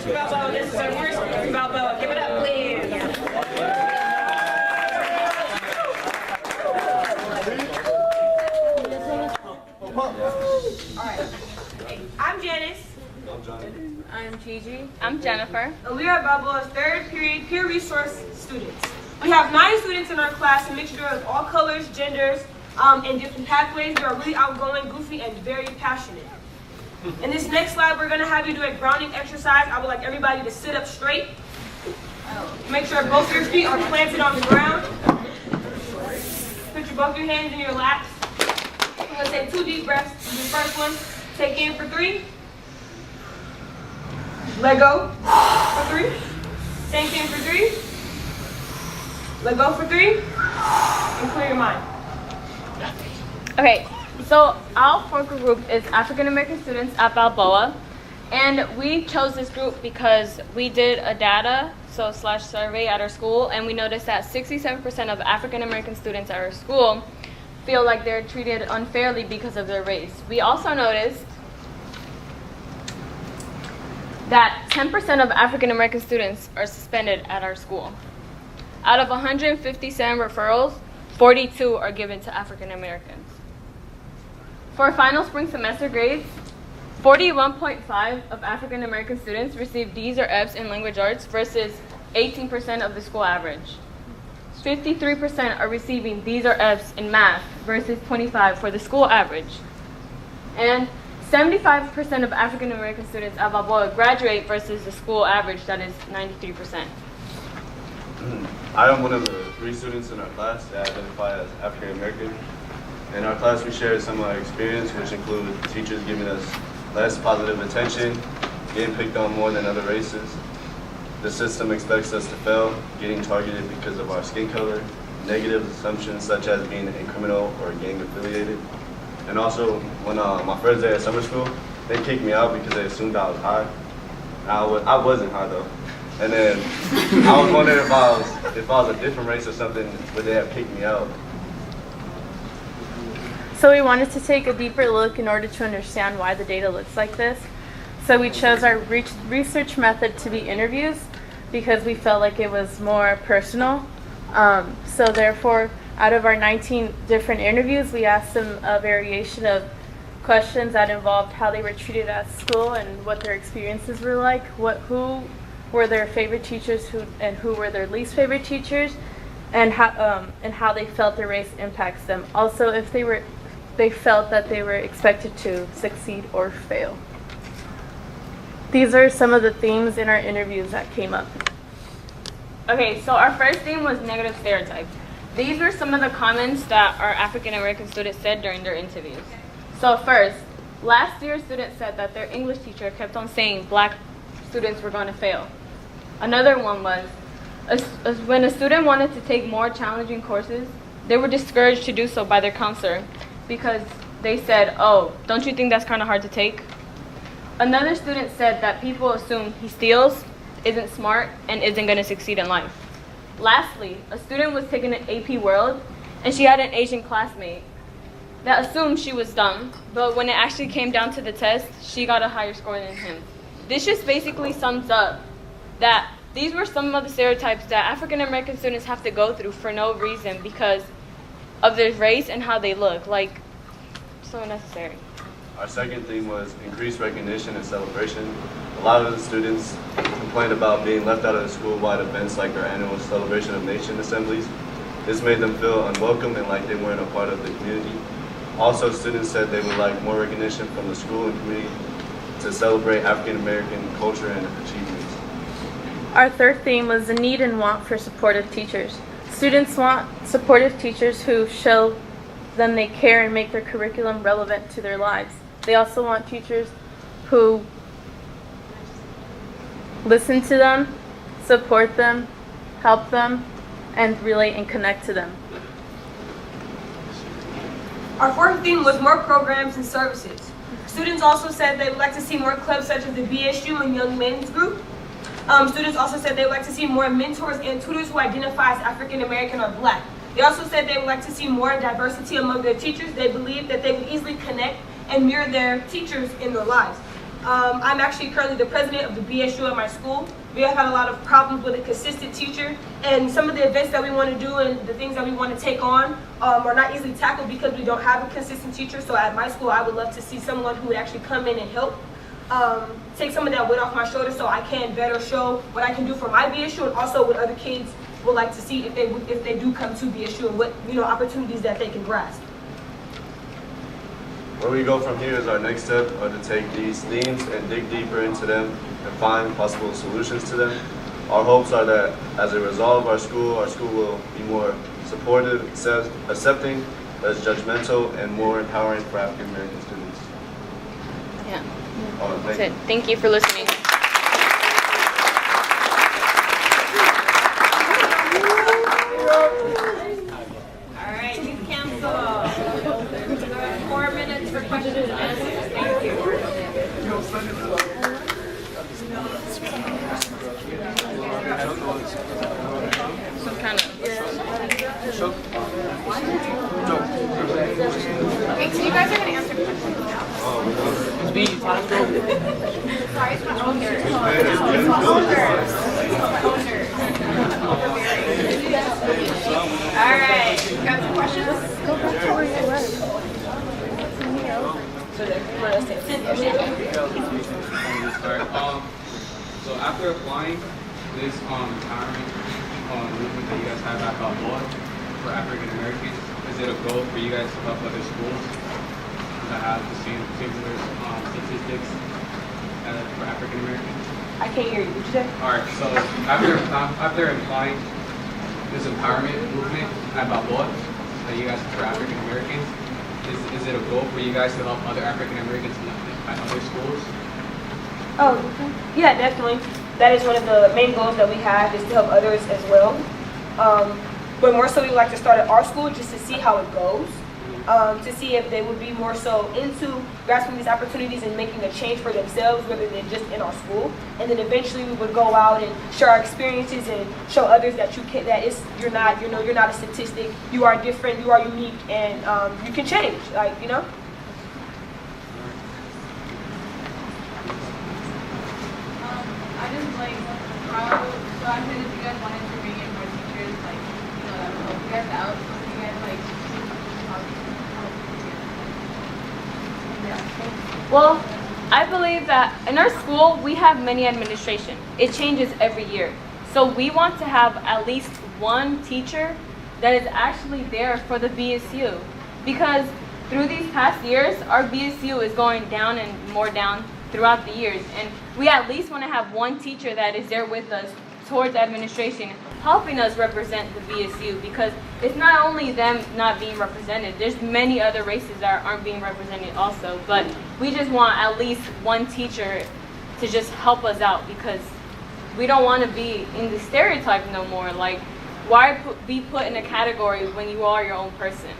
Mr. Balboa. This is our first Mr. Balboa. Give it up, please. All right. I'm Janice. I'm Johnny. I'm Gigi. I'm Jennifer. And we are Balboa's third period peer resource students. We have 9 students in our class, a mixture of all colors, genders, and different pathways. They are really outgoing, goofy, and very passionate. In this next slide, we're going to have you do a grounding exercise. I would like everybody to sit up straight. Make sure both your feet are planted on the ground. Put both your hands in your laps. I'm going to take 2 deep breaths. The first one, take in for 3. Let go for 3. Take in for 3. Let go for 3. And clear your mind. Okay, so our focal group is African American students at Balboa, and we chose this group because we did a data / survey at our school, and we noticed that 67% of African American students at our school feel like they're treated unfairly because of their race. We also noticed that 10% of African American students are suspended at our school. Out of 157 referrals, 42 are given to African Americans. For final spring semester grades, 41.5% of African American students received D's or F's in language arts versus 18% of the school average. 53% are receiving D's or F's in math versus 25% for the school average. And 75% of African American students at Balboa graduate versus the school average that is 93%. I am one of the 3 students in our class that identify as African American. In our class, we shared some of our experience, which include teachers giving us less positive attention, getting picked on more than other races. The system expects us to fail, getting targeted because of our skin color, negative assumptions such as being a criminal or gang affiliated. And also, when my first day at summer school, they kicked me out because they assumed I was high. I wasn't high though. And then I was wondering if I was a different race or something, would they have kicked me out? So we wanted to take a deeper look in order to understand why the data looks like this. So we chose our research method to be interviews because we felt like it was more personal. So therefore, out of our 19 different interviews, we asked them a variation of questions that involved how they were treated at school and what their experiences were like, who were their favorite teachers and who were their least favorite teachers, and how they felt their race impacts them. Also, if they felt that they were expected to succeed or fail. These are some of the themes in our interviews that came up. Okay, so our first theme was negative stereotypes. These were some of the comments that our African American students said during their interviews. So first, last year a student said that their English teacher kept on saying black students were going to fail. Another one was, when a student wanted to take more challenging courses, they were discouraged to do so by their counselor because they said, "Oh, don't you think that's kind of hard to take?" Another student said that people assume he steals, isn't smart, and isn't going to succeed in life. Lastly, a student was taking an AP World, and she had an Asian classmate that assumed she was dumb, but when it actually came down to the test, she got a higher score than him. This just basically sums up that these were some of the stereotypes that African American students have to go through for no reason because of their race and how they look, like, so unnecessary. Our second theme was increased recognition and celebration. A lot of the students complained about being left out of the school-wide events like our annual Celebration of Nation assemblies. This made them feel unwelcome and like they weren't a part of the community. Also, students said they would like more recognition from the school and community to celebrate African American culture and achievements. Our third theme was the need and want for supportive teachers. Students want supportive teachers who show them they care and make their curriculum relevant to their lives. They also want teachers who listen to them, support them, help them, and relate and connect to them. Our fourth theme was more programs and services. Students also said they would like to see more clubs such as the BSU and Young Men's Group. Students also said they would like to see more mentors and tutors who identify as African American or Black. They also said they would like to see more diversity among their teachers. They believe that they would easily connect and mirror their teachers in their lives. I'm actually currently the president of the BSU at my school. We have had a lot of problems with a consistent teacher, and some of the events that we want to do and the things that we want to take on are not easily tackled because we don't have a consistent teacher. So at my school, I would love to see someone who would actually come in and help take some of that weight off my shoulders so I can better show what I can do for my BSU and also what other kids would like to see if they do come to BSU and what opportunities that they can grasp. Where we go from here is our next step are to take these themes and dig deeper into them and find possible solutions to them. Our hopes are that as a result of our school will be more supportive, accepting, less judgmental, and more empowering for African American students. Yeah. Thank That's it. you. Thank you for listening. All right, youth council. 4 minutes for questions and answers. Thank you. Some kind of. Okay, so you guys are going to answer questions now. Sorry, it's not owners. It's owners. All right, you got some questions? So after applying this empowerment movement that you guys have at Balboa for African Americans, is it a goal for you guys to help other schools that have the same similar statistics for African Americans? I can't hear you. What you say? All right. So after applying this empowerment movement at Balboa that you guys have for African Americans, is it a goal for you guys to help other African Americans at other schools? Oh, yeah, definitely. That is one of the main goals that we have is to help others as well. But more so we would like to start at our school just to see how it goes, to see if they would be more so into grasping these opportunities and making a change for themselves rather than just in our school. And then eventually we would go out and share our experiences and show others that you're not a statistic, you are different, you are unique, and you can change, I just how, so I said if you guys wanted to bring in more teachers, that would help you guys out. So you guys Well, I believe that in our school, we have many administration. It changes every year. So we want to have at least one teacher that is actually there for the BSU. Because through these past years, our BSU is going down and more down throughout the years. And we at least want to have one teacher that is there with us towards administration, helping us represent the BSU, because it's not only them not being represented, there's many other races that aren't being represented also, but we just want at least one teacher to just help us out, because we don't want to be in the stereotype no more. Like, why be put in a category when you are your own person?